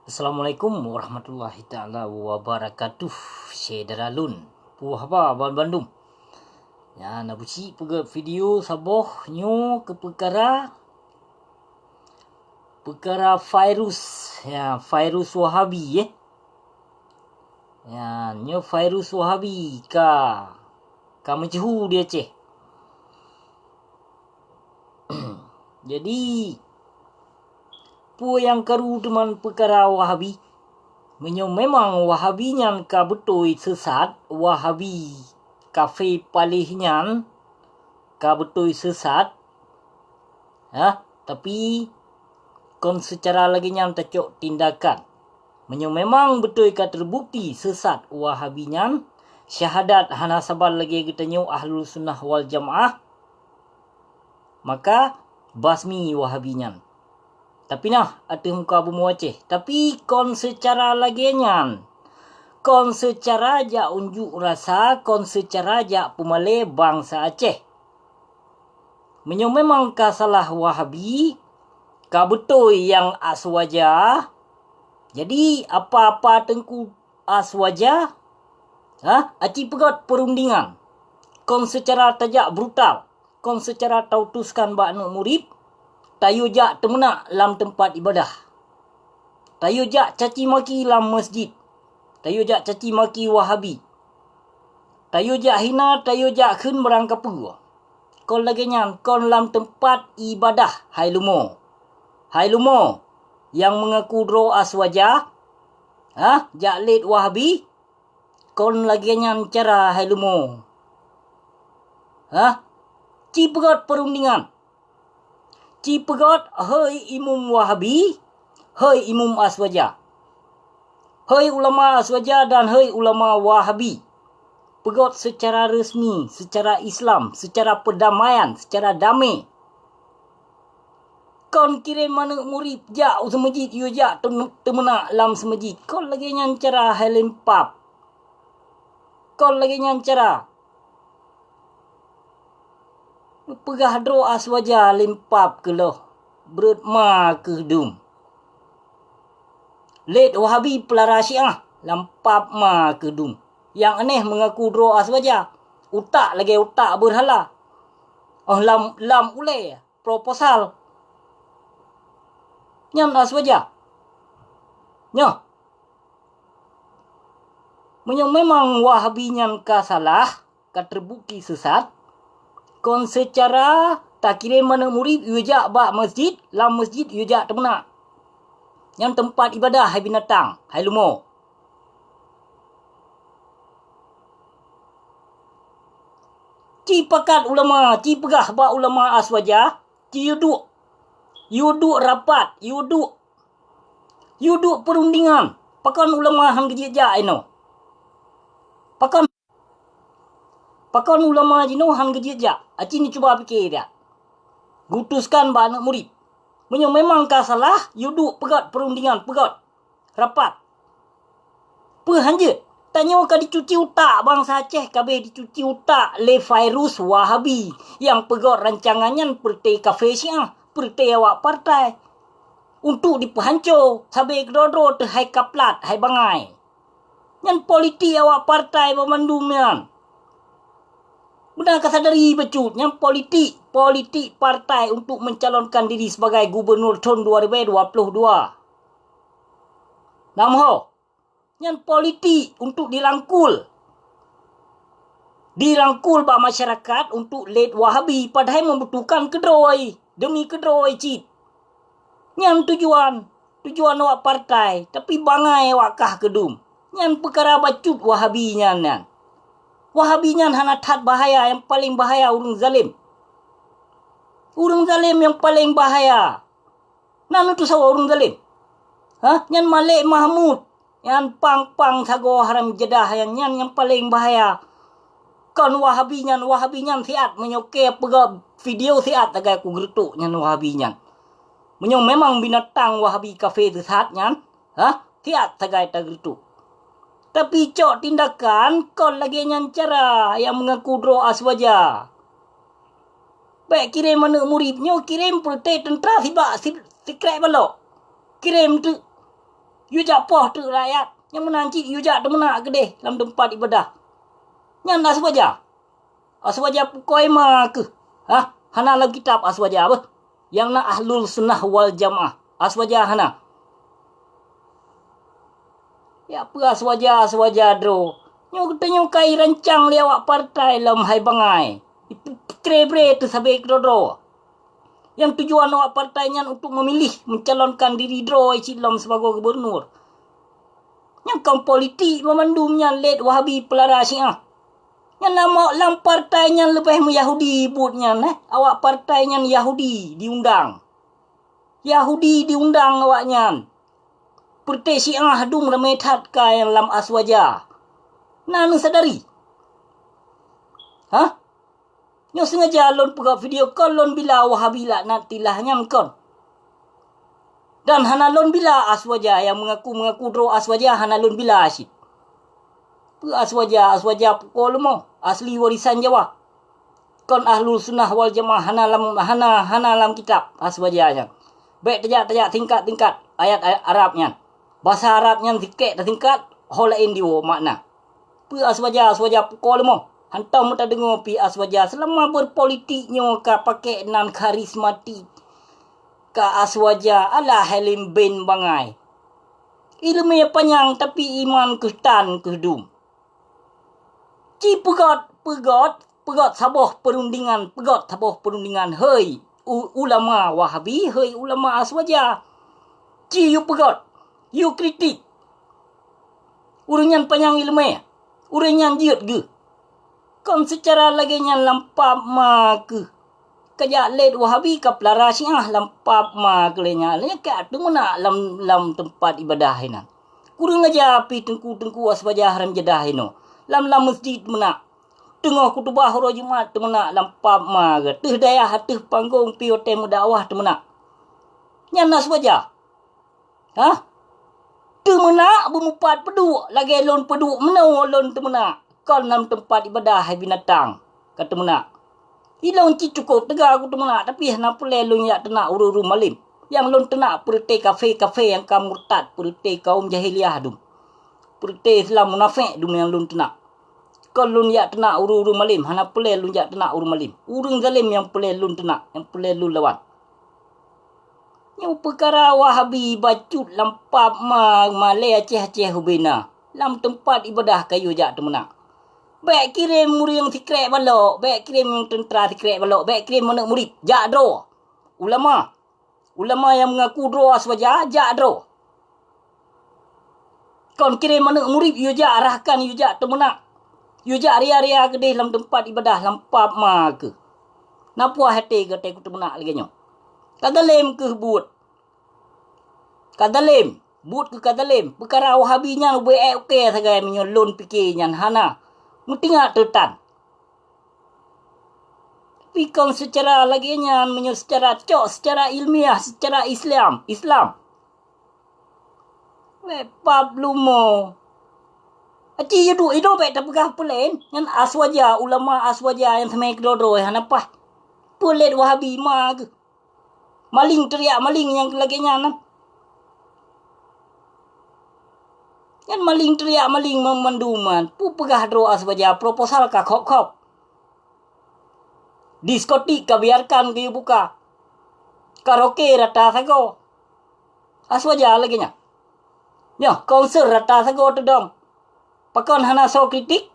Assalamualaikum warahmatullahi taala wabarakatuh. Saya Daralun. Puah apa Abang Bandung. Ya, nak buci pega video saboh nyo ke perkara virus. Ya, virus Wahabi Ya, nyo virus Wahabi ka mencehu dia ceh. Jadi pu yang karu teman perkara Wahabi. Menyo memang Wahabi nyan ka betul sesat, Wahabi kafe palih nyan ka betul sesat. Tapi kon secara lagi nyan tacok tindakan. Menyo memang betul ka terbukti sesat Wahabi nyan, syahadat hana sabar lagi kita nyo Ahlul Sunnah wal Jamaah, maka basmi Wahabi nyan. Tapi nah, ada muka bumi Aceh. Tapi kon secara lagi nyan. Kon secara ja unjuk rasa, kon secara ja pemale bangsa Aceh. Menyo memang ka salah Wahabi, ka betul yang aswaja. Jadi apa-apa tengku aswaja, aci pegot perundingan. Kon secara tajak brutal, kon secara tautuskan bak anak murid, tayo jak temenak lam tempat ibadah. Tayo jak caci maki lam masjid. Tayo jak caci maki Wahabi. Tayo jak hina, tayo jak khun merangkapu. Kon lagi nyan, kon lam tempat ibadah. Hai lumo. Yang mengaku dro aswaja. Jak late Wahabi. Kon lagi nyan cara hai lumo. Cipegot perundingan. Cipegot, hei imum Wahabi, hei imum aswaja. Hei ulama aswaja dan hei ulama Wahabi. Pegot secara resmi, secara Islam, secara perdamaian, secara damai. Kon kirim mana murid jak semajid, you jak temenak lam semajid. Kon lagi nyan cara helimpap. Kon lagi nyan cara pegah dro aswaja limpap ke loh. Berat ma ke dum. Let Wahabi pelara Syiah lampap ma ke dum. Yang aneh mengaku dro aswaja. Utak lagi utak berhala. Lam ule proposal. Nyan aswaja. Nyo. Menyo memang Wahabi nyan ka salah, ka terbukti sesat. Kon secara tak kira mana murid yujak bak masjid, lam masjid yujak temenak. Yang tempat ibadah hai binatang, hai lumo. Ci pakat ulama, ci pegah bak ulama aswaja, ci yuduk. Yuduk rapat, yuduk perundingan. Pakan ulama hang gejak ino. Pakan ulama jino han gejak. Aci ni cuba fikir dia. Gutuskan ba anak murid. Menyo memang ka salah, yuduk pegat perundingan, pegat rapat. Hanje, tanyo ka dicuci utak bangsa Aceh, kabeh dicuci utak le virus Wahabi yang pegat rancangannya pertai kafe Syiah, pertai awak partai. Untuk dipehancur, sabe kedodro te hai kaplat, hai bangai. Yang politik awak partai memandum yan. Benar kesadari becut yang politik partai untuk mencalonkan diri sebagai gubernur tahun 2022. Namho, yang politik untuk dirangkul bak masyarakat untuk led Wahabi padahal membutuhkan kedroi demi kedroi cip. Yang tujuan awak partai tapi bangai awak kah kedum. Yang perkara bacut Wahabi nyan. Wahabi nyan hana tat bahaya, yang paling bahaya urang zalim. Urang zalim yang paling bahaya. Nanu tu sawa urang zalim? Nyan Malik Mahmud, yang pang sago haram jedah yang paling bahaya. Kon Wahabi nyan siat menyoke pega video siat tagai ku gertuk nyan Wahabi nyan. Menyong memang binatang Wahabi kafe sesat nyan, siat tagai ta gertuk. Tapi cok tindakan, kon lagi nyan cara yang mengaku dro aswaja. Baik kirim mana muridnya, kirim pertai tentera sibak sikret balok. Kirim tu You jak poh tu rakyat. Yang menanci you jak temena kedeh dalam tempat ibadah. Yang aswaja. Aswaja pukoi ma ke? Ha? Hana dalam kitab aswaja apa? Yang nak ahlul sunnah wal jamaah. Aswaja hana. Ya apa aswaja dro. Nyo katanya kai rancang li awak partai lam hai bangai. Itu kre-bre tu sabe dro. Yang tujuan awak partainya untuk memilih mencalonkan diri dro Islam sebagai gubernur. Yang kaum politik memandumnya led Wahabi pelara Syiah. Yang nama lam partainya lebih Yahudi buatnya Awak partainya Yahudi diundang. Yahudi diundang awaknya. Pertai Syiah dung remetat ka yang lam aswaja. Nanu sadari. Ha? Nyo sengaja lon pegak video call lon bila Wahabi nanti lah nyam kon. Dan hana lon bila aswaja yang mengaku dro aswaja hana lon bila asyik. Aswaja pukul mo asli warisan Jawa. Kon ahlul sunnah wal jamaah hana lam kitab aswaja yang. Baik tajak tingkat ayat Arabnya. Bahasa Arabnya tingkat holain diwo makna. Aswaja pukul mo. Hantar muta dengar pi aswaja selama berpolitiknya ka pakai nan karismatik. Ka aswaja ala halim bin bangai. Ilmu panjang tapi iman kestan kedum. Ci pegot saboh perundingan hei ulama Wahabi, hei ulama aswaja. Ci you pegot, you kritik. Urunyan panjang ilmu, urunyan jiut ge. Kon secara lagi nya lampap ma ke. Kajak led Wahabi ka pelara Syiah lampap ma kelenya. Lenya ka tu mana lam tempat ibadah hina. Kurang aja pi tengku aswaja haram jedah hino. Lam masjid mena. Tengah kutubah horo Jumat temena lampap ma ke. Teh daya hatih panggung pi hotel mudawah temena. Nyan aswaja. Ha? Temena bermupat peduk lagi lon peduk meno lon temena. Kon nam tempat ibadah hai binatang. Kata mena. Ilong ci cukup tegak aku temena tapi hana pule lon yak tenak uru-uru malim. Yang lon tenak perte kafe yang kaum murtad, perte kaum jahiliah dum. Perte Islam munafik dum yang lon tenak. Kon lon yak tenak uru-uru malim, hana pule lon yak tenak uru malim. Urung zalim yang pule lon tenak, yang pule lon lawan. Yang perkara Wahabi bacut lampap malay aceh hubina. Lam tempat ibadah kayu jak temena. Baik kirim murid yang sikrek balok, baik kirim yang tentera sikrek balok, baik kirim anak murid, jak dro. Ulama yang mengaku dro aswaja, jak dro. Kon kirim anak murid, you jak arahkan, you jak temena. You jak ria-ria kedih dalam tempat ibadah, lampap ma ke. Napuah hati ke ku temena lagi nyo. Kadalem ke buat. Kadalem, buat ke kadalem. Perkara Wahabi nya UBE okey sagai menyo lon fikir nya hana. Mutingak tertan. Tapi kau secara lagi nya menyo secara ilmiah, secara Islam. Pap lumo. Aci itu baik tak pegah pelen. Yang aswaja, ulama aswaja yang semai kedodo hana apa. Pelet Wahabi ma ke. Maling teriak maling yang lagi nya nan. Yang maling teriak maling memanduman. Pegah dro aswaja proposal ka kop. Diskotik ka biarkan ke buka. Karaoke rata sago. Aswaja lagi nya. Ya, konser rata sago tedom. Pakon hana so kritik.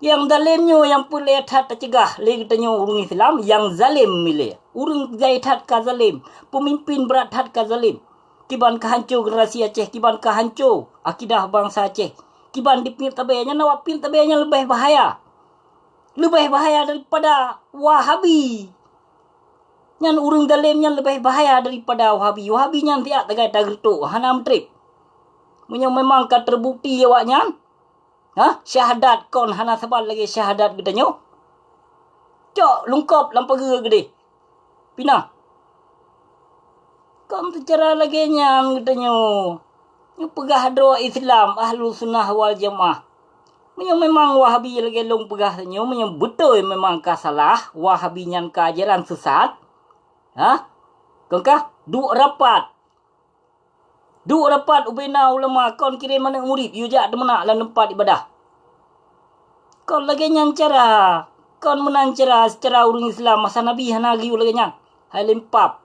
Yang dalimnya yang boleh hat cegah. Lagi tanya urung Islam yang zalim milih. Urung zait hat ka zalim. Pemimpin berat hat ka zalim. Kiban kehancur generasi Aceh, kiban kehancur akidah bangsa Aceh. Kiban dipil tabainya, nawak pil tabainya lebih bahaya. Lebih bahaya daripada Wahabi. Yang urung dalimnya lebih bahaya daripada Wahabi. Wahabi yang tiap tagai tagertuk, hana trip. Memang kan terbukti awaknya. Ha? Syahadat kon hana sabar lagi syahadat katanya. Cok lungkop lampagera gede. Pina. Kon secara lagi nyam katanya. Nya pegah doa Islam ahlul sunnah wal jamaah. Memang Wahabi lagi long pegah tanya, betul memang ka salah Wahabi nyan ka ajaran sesat. Ha? Kongkah duk rapat. Duk rapat ubena ulama kon kirim mana murid yu jak demenak dalam tempat ibadah. Kon lagi nyan cara. Kon menan cara secara urang Islam masa Nabi hanagi lagi nyan. Hai lempap.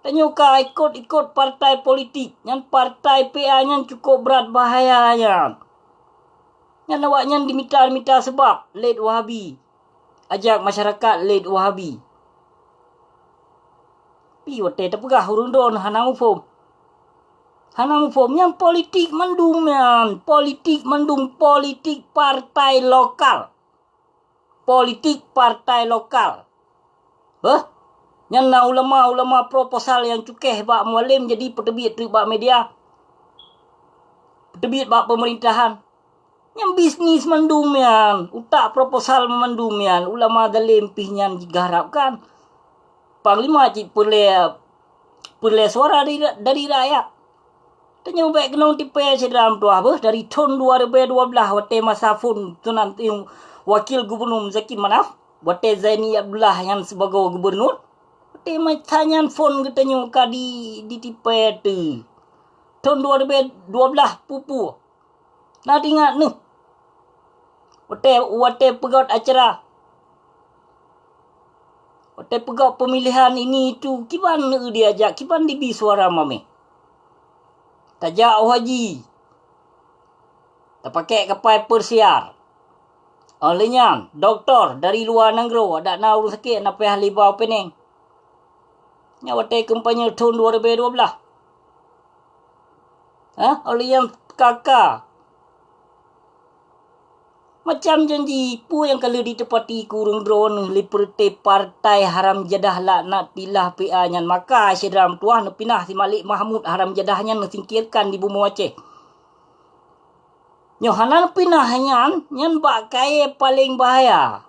Tanyuka ikut partai politik. Nyan partai PA nyan cukup berat bahaya nyan. Nyan awak nyan dimita sebab late Wahabi. Ajak masyarakat late Wahabi. Pi wate terpegah urung don hanang ufom. Hanang ufom yang politik mendung yan. Politik mendung politik partai lokal. Politik partai lokal. Yang na ulama proposal yang cukeh bak mualim jadi petebit tu bak media. Petebit bak pemerintahan. Yang bisnis mendung yan. Utak proposal mendung yan. Ulama dalim pih yan digarapkan. Panglima cik perle suara dari rakyat. Tanya baik kena tipe sedram tu apa dari tahun 2012 wate masa fun tu nanti wakil gubernur Zaki Manaf wate Zaini Abdullah yang sebagai gubernur wate macam fun katanya ka di tipe tu tahun 2012 pupu nak ingat ni wate pegot acara wate pegot pemilihan ini tu kiban dia ajak kiban dibi suara mame tajak haji. Tak pakai kapal persiar. Olehnya, doktor dari luar negara ada nak urus sakit nak pergi halibau pening. Nyawate kampanye tahun 2012. Oleh yang kakak. Macam janji pu yang kalau ditepati kurung drone liperti partai haram jadah laknat pilah PA nyan maka sedram tuah nak pindah si Malik Mahmud haram jadahnya nak singkirkan di Bumi Aceh. Nyo hanan pindah nyan bak kaya paling bahaya.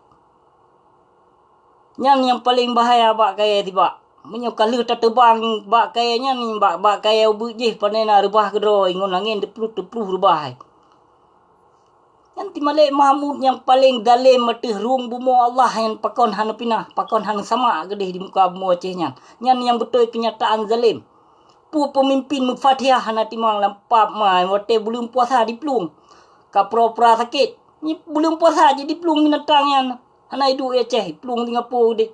Nyan yang paling bahaya bak kaya tiba. Menyo kalau tak terbang bak kaya nyan bak kaya ubuk je panena rebah kedro ingon angin depluh rebah. Yang Malik Mahmud yang paling dalim metih ruang bumi Allah yang pakon hana pinah, pakon hana sama gedeh di muka bumi Aceh nyan. Nyan yang betul kenyataan zalim. Pu pemimpin Mufatihah hana timang lampap mai wate belum puasa di pelung. Ka pro-pro sakit. Ni belum puasa je di pelung binatang yan. Hana hidup Aceh, pelung Singapura deh.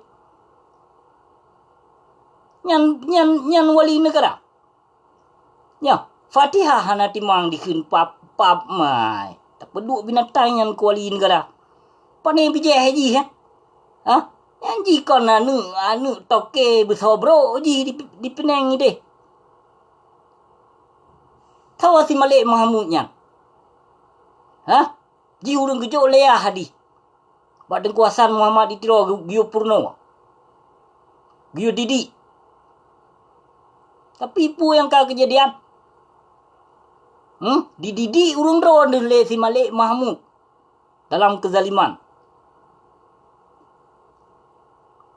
Nyan wali negara. Ya, Fatihah hana timang dikun pap mai. Tak peduk binatang yang kuali negara. Panai bijak haji Yang jikon anu toke besar bro ji di Penang ni deh. Tahu si Malik Mahmud nyan. Ji urang kejok leah hadi. Badan kuasaan Muhammad Itiro Gio Purno. Gio Didi. Tapi pu yang kau kejadian. Dididi urung drone oleh si Malik Mahmud dalam kezaliman.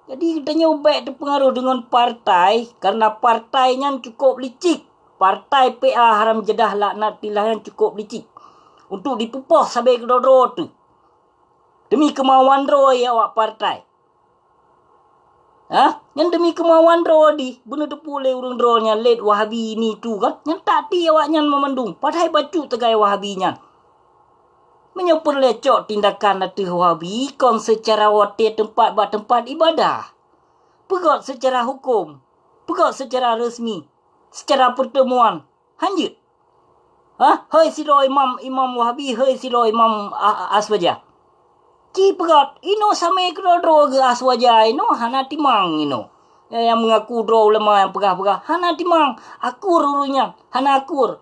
Jadi katanya baik terpengaruh dengan partai karena partainya cukup licik. Partai PA haram jadah laknat pilah yang cukup licik untuk dipupuh sampai ke doro tu. Demi kemauan roy awak partai. Yang demi kemauan draw di benar tepule urang drawnya late Wahabi ni tu kan. Yang tak ti awak nyan memandung. Padahal baju tegai Wahabi nyan. Menyopur lecok tindakan datih Wahabi kon secara wate tempat ibadah. Pegot secara hukum. Pegot secara resmi. Secara pertemuan. Hanjut. Hei siro imam Wahabi. Hei siro imam Aswaja. Ci pegat ino samai kro ke aswaja ino hana timang ino yang mengaku draw ulama yang pegah hana timang akur urunya hana akur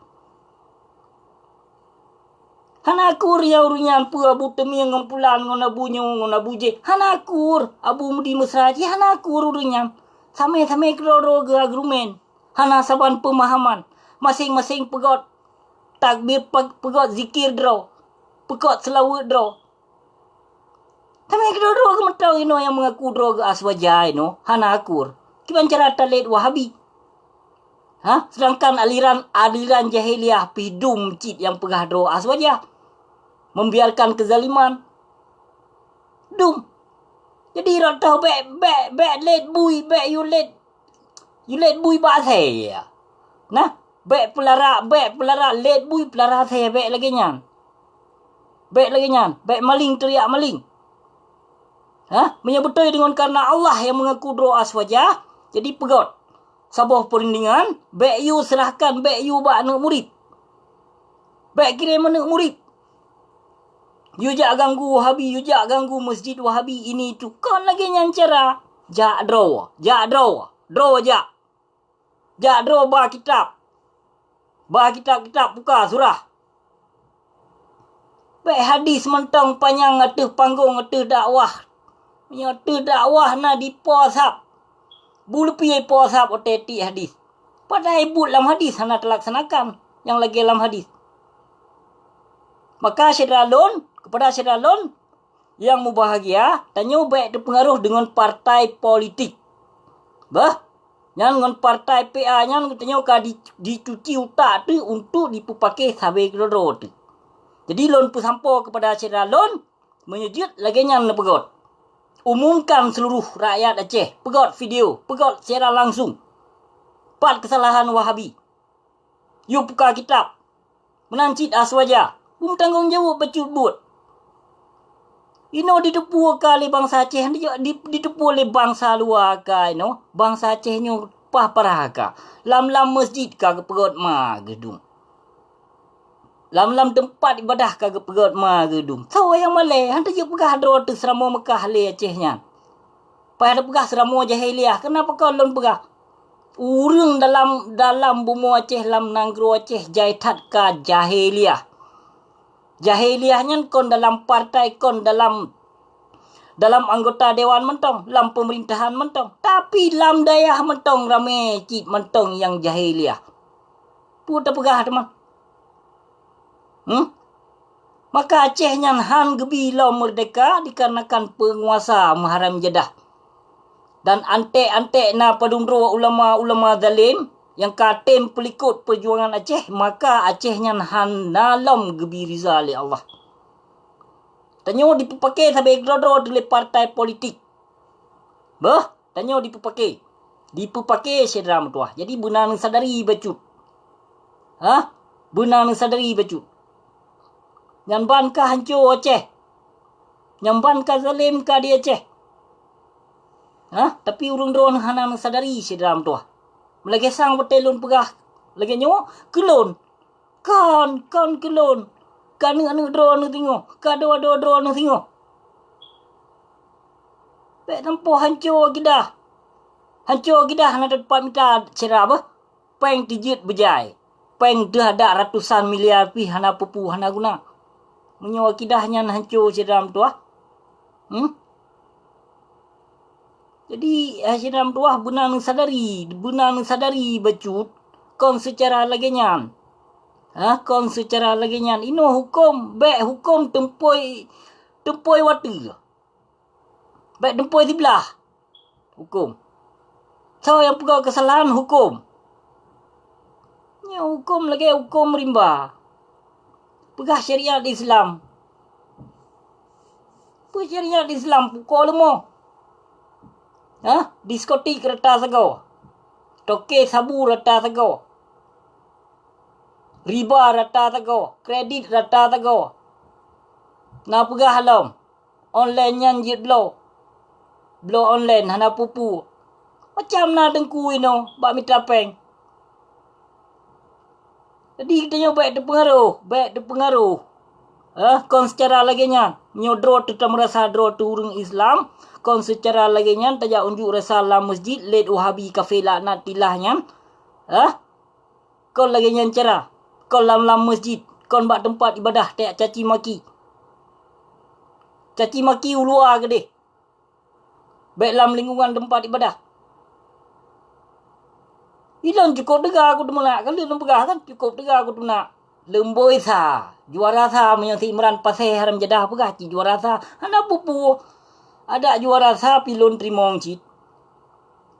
ya urunya pu abu temi ngompulan ngona bunyo ngona buje hana akur abu mudi mesra ci hana akur urunya samai kro ke argumen hana saban pemahaman masing-masing pegat takbir pegat zikir draw pegat selawat draw. Kami kedua-dua kemetau ino yang mengaku draw ke aswaja ino hana akur. Kiban cara talit Wahabi. Sedangkan aliran jahiliyah pidum cip yang pegah draw aswaja. Membiarkan kezaliman. Dum. Jadi ratau back late bui back you late bui ba saya. Nah, Bek pelarak, let bui pelarak saya bek lagi nyan. Bek maling teriak maling. Menyebetul dengan karena Allah yang mengaku doa aswajah. Jadi pegot. Sabah perundingan, bek you serahkan, bek you bak anak murid. Bek kirim anak murid. You jak ganggu Wahabi, you jak ganggu masjid Wahabi ini tu. Kon lagi nyan cara. Jak draw. Draw jak. Jak draw bah kitab. Bah kitab buka surah. Baik hadis mentang panjang atau panggung atau dakwah. Atau dakwah na di posap. Bulu piye posap oteti hadis. Padahal ibu dalam hadis hana terlaksanakan yang lagi dalam hadis. Maka kepada syedalon yang mubahagia, tanya baik terpengaruh dengan partai politik. Yang dengan partai PA yang katanya dicuci utak tu untuk dipakai sabai kedoro tu. Jadi lon pun sampai kepada syedalon lon menyejut lagi yang pegot. Umumkan seluruh rakyat Aceh, pegot video, pegot secara langsung. 4 kesalahan Wahabi. You buka kitab. Menancit aswaja. Tanggungjawab bercubut. Ino ditepu kali bangsa Aceh, ditepu oleh bangsa luar ka, bangsa Aceh nyo parah ka. Lam masjid ka pegot ma gedung. Lam tempat ibadah ka pegot ma gedung. So yang malay, hanta je pegah dro tu seramo Mekah le Aceh nya. Pai ada pegah seramo jahiliah. Kenapa kau lon pegah? Urang dalam bumi Aceh, lam nanggro Aceh jaitat ka jahiliah. Jahiliahnya kon dalam partai, kon dalam anggota dewan mentong, dalam pemerintahan mentong. Tapi dalam dayah mentong ramai cik mentong yang jahiliah. Puta pegah teman. Maka Acehnya han gebilau merdeka dikarenakan penguasa Muharram Jeddah. Dan antek-antek na padumro ulama zalim yang katem pelikut perjuangan Aceh, maka Acehnya han nalam gebiriza oleh Allah. Tanyo dipakai sampai grodro oleh partai politik. Tanyo dipakai. Dipakai syedra metuah. Jadi benar sadari bacut. Benar sadari bacut. Nyamban ka hancur Aceh. Nyamban ka zalim ka di Aceh. Tapi urung dron hanan sadari syedra metuah. Melagi sang betelun pegah. Lagi nyo, kelon. Kan kelon. Kan anu drone tengok. Kado drone tengok. Pek tempoh hancur gidah. Hancur gidah nak dapat minta cara apa? Peng dijit berjaya. Peng dah ada ratusan miliar pi hana pupu hana guna. Menyawa kidahnya hancur ceram tu Jadi syedam tuah benar sadari becut kon secara laginya. Kon secara laginya ino hukum tempoi watu. Baik tempoi dibelah. Hukum. So yang pegawai kesalahan hukum. Nya hukum lagi hukum rimba. Pegah syariat Islam. Syariat Islam pukul lemah. Diskotik rata sago. Toke sabu rata sago. Riba rata sago. Kredit rata sago. Na pegah halam. Online nyan jit blow. Blow online hana pupu. Macam na dengku ino. Bak mitra peng. Jadi kita baik terpengaruh. Kon secara laginya. Nyodro tu merasa dro tu urang Islam. Kon secara laginya tajak unjuk rasa dalam masjid led Wahabi kafe laknat tilahnya. Kon laginya cara. Kon dalam masjid. Kon bak tempat ibadah tak caci maki. Caci maki ulua ke deh. Baik dalam lingkungan tempat ibadah. Ilan cukup dega aku tu nak. Kan dia pegah kan cukup dega aku tu nak. Lemboi sa. Juara sa menyang Imran Pasai Haram Jeddah pegah ci juara sa. Hana pupu. Ada juara sa pilon trimong cit.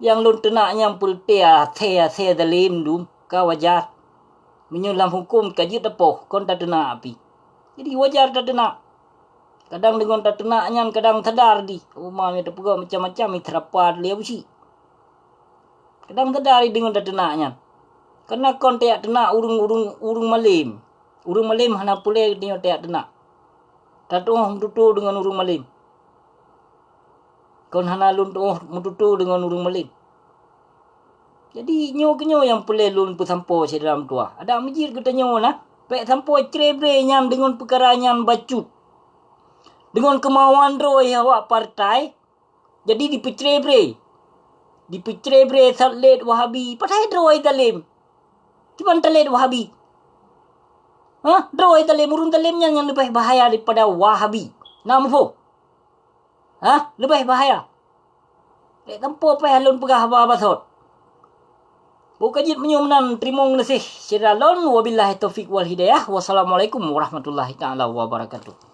Yang lon tenaknya pultea saya dalim dum ka wajar. Menyelam hukum kaji tepoh kon tak tenak api. Jadi wajar tak tenak. Kadang dengan tak tenaknya kadang sadar di. Umamnya terpegah macam-macam terapar dia busi. Kadang sadar dengan tak tenaknya. Karena kon tiak tenak urung malim. Urung malim hana pulih dia tiak tenak. Tatuh mututu dengan urung malim. Kon hana lun mututu dengan urung malim. Jadi nyo yang pulih lun pu sampo si dalam tua. Ada mijir kita nyo nah. Pek sampo cerebre nyam dengan perkara nyam bacut. Dengan kemauan roy awak partai. Jadi dipecerebre. Dipecerebre satlet Wahabi. Padahal roy dalim. Cuman talit Wahabi. Roy dalim urung dalimnya yang lebih bahaya daripada Wahabi. Nama po. Lebih bahaya. Pek sampo peh lun pegah basot. Bukajit menyumnan terima kasih. Syiralon wabillahi taufiq wal hidayah. Wassalamualaikum warahmatullahi taala wabarakatuh.